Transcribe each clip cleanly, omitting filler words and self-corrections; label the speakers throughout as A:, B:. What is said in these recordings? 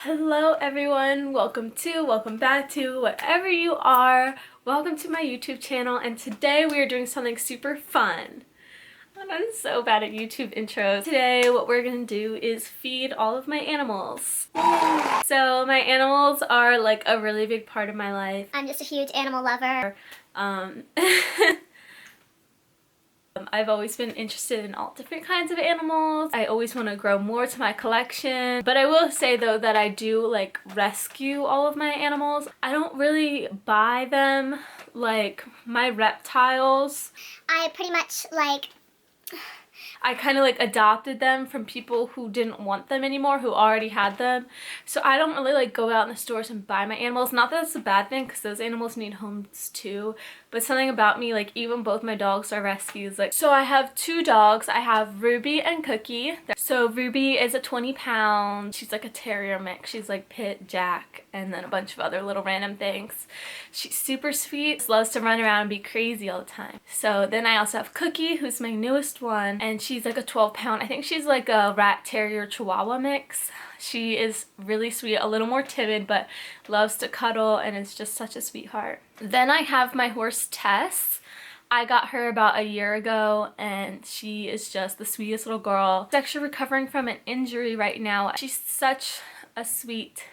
A: Hello everyone, welcome back to wherever you are. Welcome to my YouTube channel, and today we are doing something super fun. I'm so bad at YouTube intros. Today what we're gonna do is feed all of my animals. Yay. So my animals are like a really big part of my life.
B: I'm just a huge animal lover.
A: I've always been interested in all different kinds of animals. I always want to grow more to my collection. But I will say though that I do like rescue all of my animals. I don't really buy them. Like my reptiles,
B: I pretty much
A: I kind of like adopted them from people who didn't want them anymore, who already had them. So I don't really like go out in the stores and buy my animals. Not that it's a bad thing, because those animals need homes too. But something about me, like even both my dogs are rescues. Like, so I have two dogs. I have Ruby and Cookie. So Ruby is a 20-pound. She's like a terrier mix. She's like Pit, Jack, and then a bunch of other little random things. She's super sweet. Loves to run around and be crazy all the time. So then I also have Cookie, who's my newest one, and she's like a 12-pound. I think she's like a rat terrier chihuahua mix. She is really sweet, a little more timid, but loves to cuddle and is just such a sweetheart. Then I have my horse Tess. I got her about a year ago, and she is just the sweetest little girl. She's actually recovering from an injury right now. She's such a sweet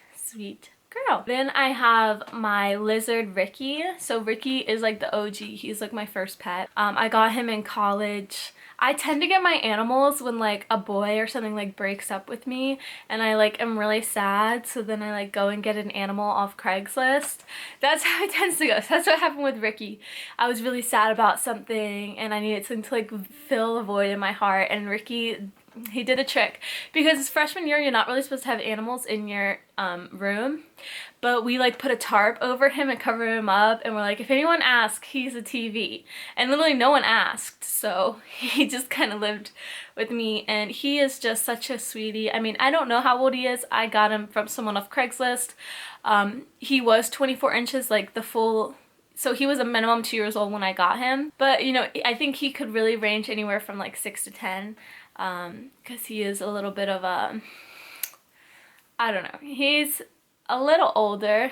A: girl. Then I have my lizard Ricky. So Ricky is like the OG. He's like my first pet. I got him in college. I tend to get my animals when like a boy or something like breaks up with me and I like am really sad, so then I like go and get an animal off Craigslist. That's how it tends to go. So that's what happened with Ricky. I was really sad about something and I needed something to like fill a void in my heart, and Ricky, he did a trick. Because his freshman year you're not really supposed to have animals in your room, but we like put a tarp over him and covered him up, and we're like, if anyone asks, he's a TV. And literally no one asked, so he just kind of lived with me, and he is just such a sweetie. I mean, I don't know how old he is. I got him from someone off Craigslist. He was 24 inches, like the full, so he was a minimum 2 years old when I got him. But you know, I think he could really range anywhere from like 6 to 10, because he is a little bit of a, I don't know, he's a little older.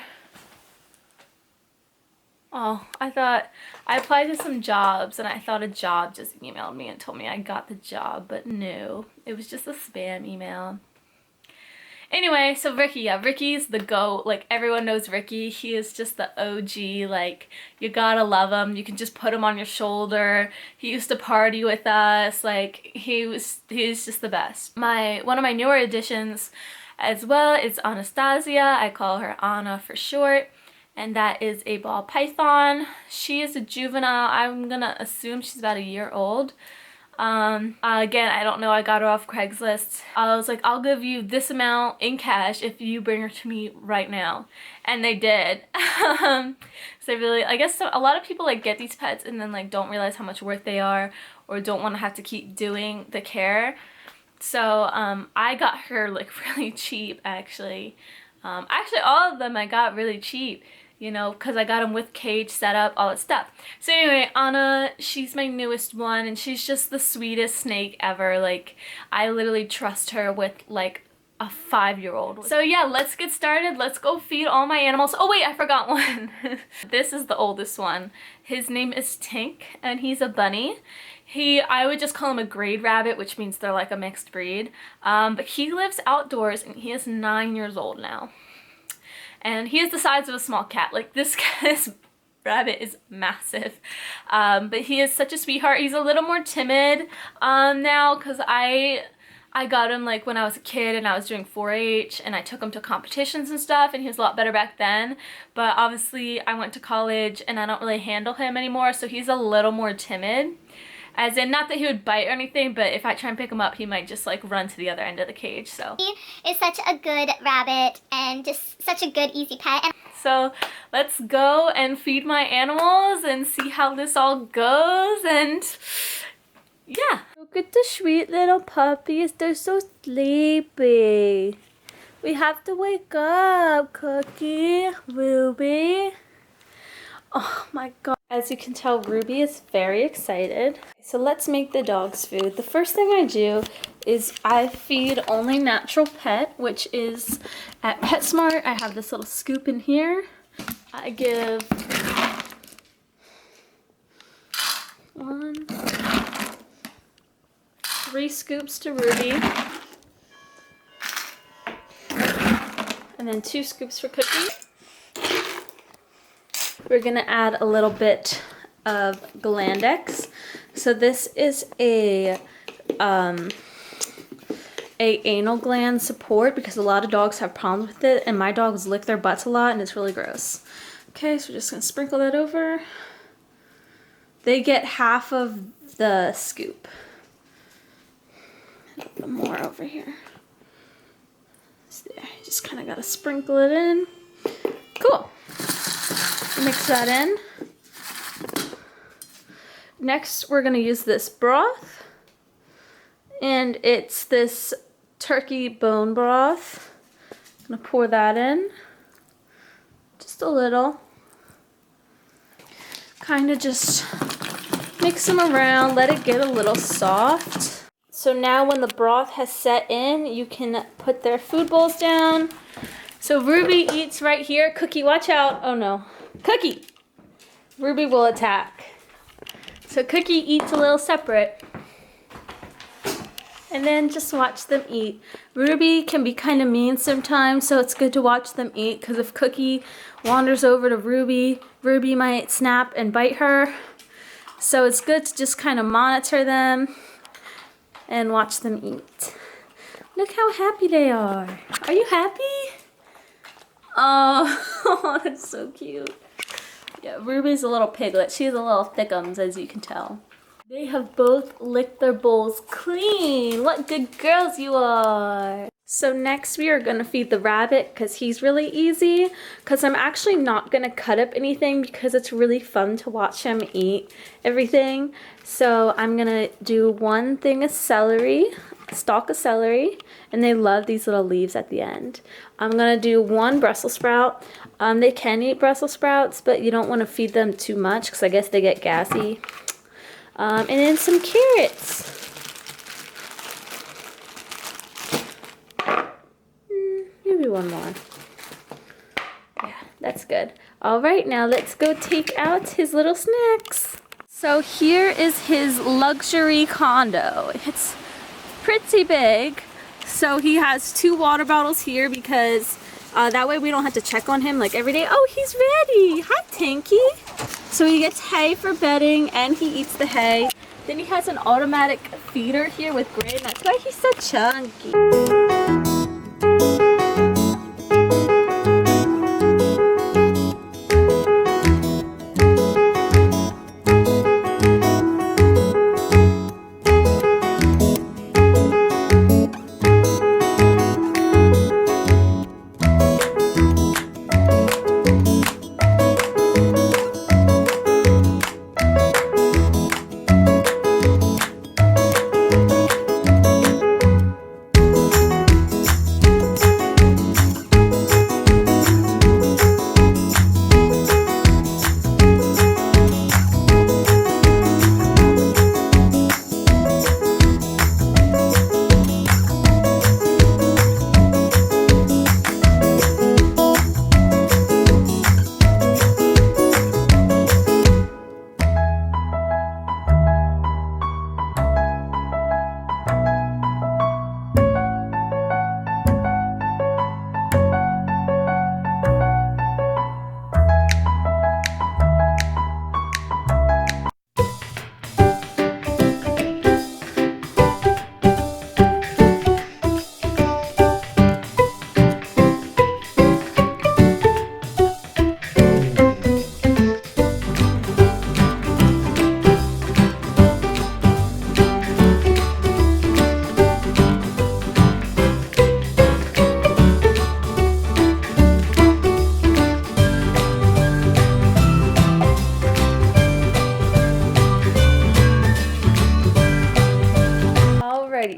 A: Oh, I thought, I applied to some jobs and I thought a job just emailed me and told me I got the job, but no, it was just a spam email. Anyway, so Ricky, yeah, Ricky's the GOAT. Like, everyone knows Ricky. He is just the OG. Like, you gotta love him. You can just put him on your shoulder. He used to party with us. Like, he's just the best. One of my newer additions as well is Anastasia. I call her Anna for short. And that is a ball python. She is a juvenile. I'm gonna assume she's about a year old. Again, I don't know, I got her off Craigslist. I was like, I'll give you this amount in cash if you bring her to me right now. And they did. So really, I guess a lot of people like get these pets and then like don't realize how much worth they are, or don't want to have to keep doing the care. So I got her like really cheap, actually. Actually all of them I got really cheap, you know, because I got them with cage set up, all that stuff. So anyway, Anna, she's my newest one, and she's just the sweetest snake ever. Like, I literally trust her with like a 5-year-old. So yeah, let's get started. Let's go feed all my animals. Oh wait, I forgot one. This is the oldest one. His name is Tink, and he's a bunny. I would just call him a grade rabbit, which means they're like a mixed breed. But he lives outdoors, and he is 9 years old now. And he is the size of a small cat. Like, this rabbit is massive. But he is such a sweetheart. He's a little more timid now, because I got him like when I was a kid and I was doing 4-H, and I took him to competitions and stuff, and he was a lot better back then. But obviously I went to college and I don't really handle him anymore, so he's a little more timid. As in, not that he would bite or anything, but if I try and pick him up, he might just like run to the other end of the cage, so.
B: He is such a good rabbit and just such a good, easy pet.
A: So let's go and feed my animals and see how this all goes, and yeah. Look at the sweet little puppies. They're so sleepy. We have to wake up, Cookie, Ruby. Oh my God. As you can tell, Ruby is very excited. So let's make the dog's food. The first thing I do is I feed only Natural Pet, which is at PetSmart. I have this little scoop in here. I give 3 scoops to Ruby. And then 2 scoops for Cookie. We're gonna add a little bit of Glandex. So this is a anal gland support because a lot of dogs have problems with it, and my dogs lick their butts a lot and it's really gross. Okay, so we're just gonna sprinkle that over. They get half of the scoop. A little more over here. So there, just kind of gotta sprinkle it in. Cool. Mix that in. Next, we're gonna use this broth, and it's this turkey bone broth. I'm gonna pour that in, just a little. Kind of just mix them around, let it get a little soft. So now when the broth has set in, you can put their food bowls down. So Ruby eats right here. Cookie, watch out. Oh no. Cookie! Ruby will attack. So Cookie eats a little separate. And then just watch them eat. Ruby can be kind of mean sometimes, so it's good to watch them eat, because if Cookie wanders over to Ruby, Ruby might snap and bite her. So it's good to just kind of monitor them and watch them eat. Look how happy they are. Are you happy? Oh, that's so cute. Yeah, Ruby's a little piglet. She's a little thickums, as you can tell. They have both licked their bowls clean. What good girls you are. So next we are going to feed the rabbit because he's really easy. Because I'm actually not going to cut up anything because it's really fun to watch him eat everything. So I'm going to do 1 thing of celery, stalk of celery. And they love these little leaves at the end. I'm going to do 1 Brussels sprout. They can eat Brussels sprouts, but you don't want to feed them too much because I guess they get gassy. And then some carrots. Maybe 1 more. Yeah, that's good. All right, now let's go take out his little snacks. So here is his luxury condo. It's pretty big. So he has 2 water bottles here because that way we don't have to check on him like every day. Oh, he's ready. Hi, Tinky. So he gets hay for bedding and he eats the hay. Then he has an automatic feeder here with grid. That's why he's so chunky.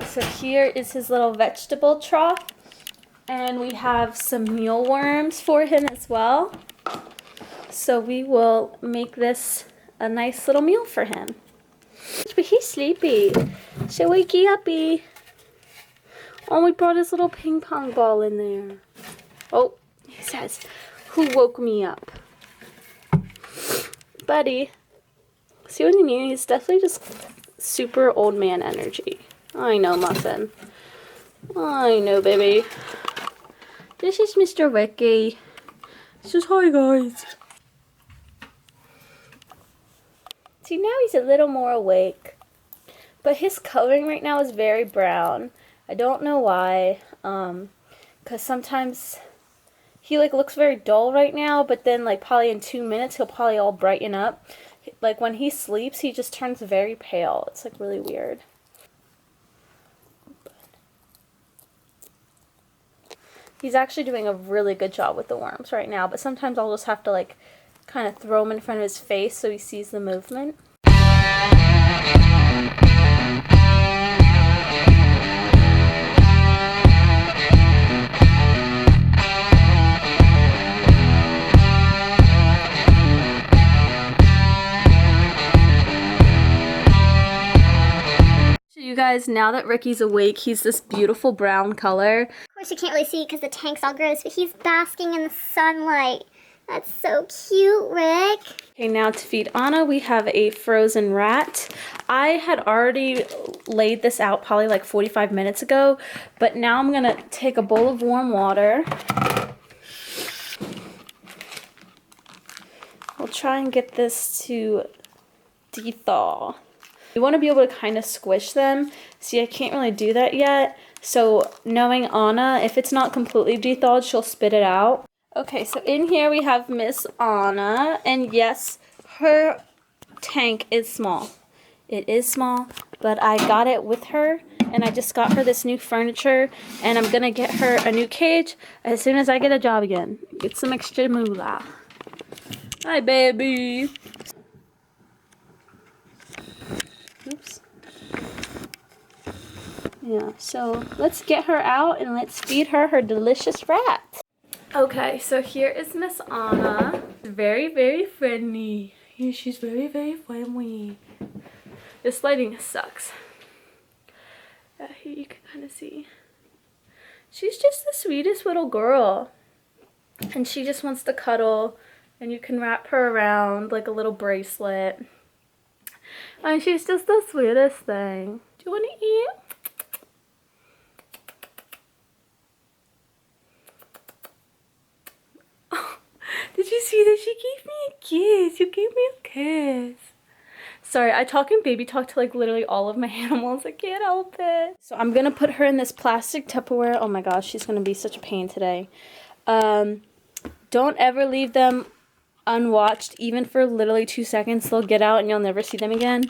A: So here is his little vegetable trough, and we have some mealworms for him as well. So we will make this a nice little meal for him. But he's sleepy. So wakey uppy. Oh, we brought his little ping pong ball in there. Oh, he says, who woke me up? Buddy. See what I mean? He's definitely just super old man energy. I know, Muffin. I know, baby. This is Mr. Ricky. He says, hi, guys. See, now he's a little more awake. But his coloring right now is very brown. I don't know why. Because sometimes he, like, looks very dull right now. But then, like, probably in 2 minutes, he'll probably all brighten up. Like, when he sleeps, he just turns very pale. It's, like, really weird. He's actually doing a really good job with the worms right now. But sometimes I'll just have to, like, kind of throw him in front of his face so he sees the movement. You guys, now that Ricky's awake, he's this beautiful brown color.
B: Of course you can't really see because the tank's all gross, but he's basking in the sunlight. That's so cute, Rick.
A: Okay, now to feed Anna, we have a frozen rat. I had already laid this out probably like 45 minutes ago, but now I'm gonna take a bowl of warm water. We'll try and get this to de-thaw. You want to be able to kind of squish them. See, I can't really do that yet. So knowing Anna, if it's not completely de-thawed, she'll spit it out. Okay, so in here we have Miss Anna. And yes, her tank is small. It is small, but I got it with her. And I just got her this new furniture. And I'm going to get her a new cage as soon as I get a job again. Get some extra moolah. Hi, baby. Oops. Yeah, so let's get her out and let's feed her her delicious rat. Okay, so here is Miss Anna. Very, very friendly. Yeah, she's very, very friendly. This lighting sucks. Here you can kind of see. She's just the sweetest little girl. And she just wants to cuddle. And you can wrap her around like a little bracelet. And she's just the sweetest thing. Do you want to eat? Oh, did you see that? She gave me a kiss. You gave me a kiss. Sorry, I talk in baby talk to like literally all of my animals. I can't help it. So I'm going to put her in this plastic Tupperware. Oh my gosh, she's going to be such a pain today. Don't ever leave them unwatched, even for literally 2 seconds. They'll get out and you'll never see them again.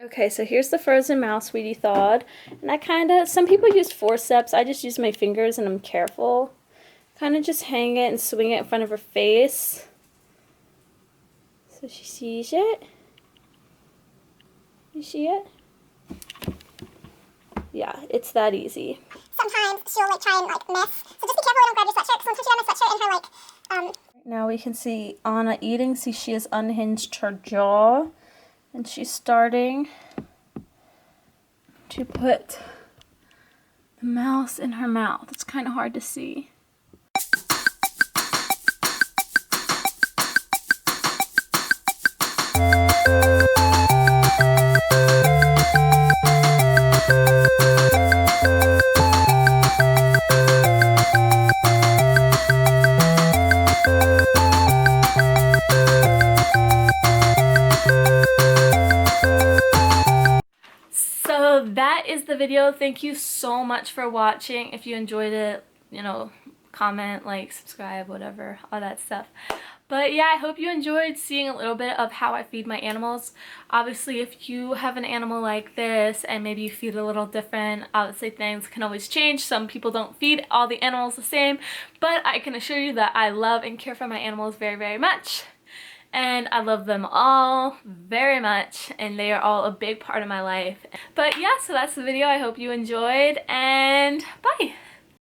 A: Okay, so here's the frozen mouse we de-thawed. And some people use forceps. I just use my fingers and I'm careful. Kind of just hang it and swing it in front of her face. So she sees it. You see it? Yeah, it's that easy.
B: Sometimes she'll like try and like miss. So just be careful you don't grab your sweatshirt. Sometimes she got my sweatshirt in her like
A: Now we can see Anna eating. See, she has unhinged her jaw. And she's starting to put the mouse in her mouth. It's kind of hard to see. So that is the video. Thank you so much for watching. If you enjoyed it, you know, comment, like, subscribe, whatever, all that stuff. But yeah, I hope you enjoyed seeing a little bit of how I feed my animals. Obviously, if you have an animal like this and maybe you feed a little different, obviously things can always change. Some people don't feed all the animals the same, but I can assure you that I love and care for my animals very, very much. And I love them all very much, and they are all a big part of my life. But yeah, so that's the video. I hope you enjoyed, and bye!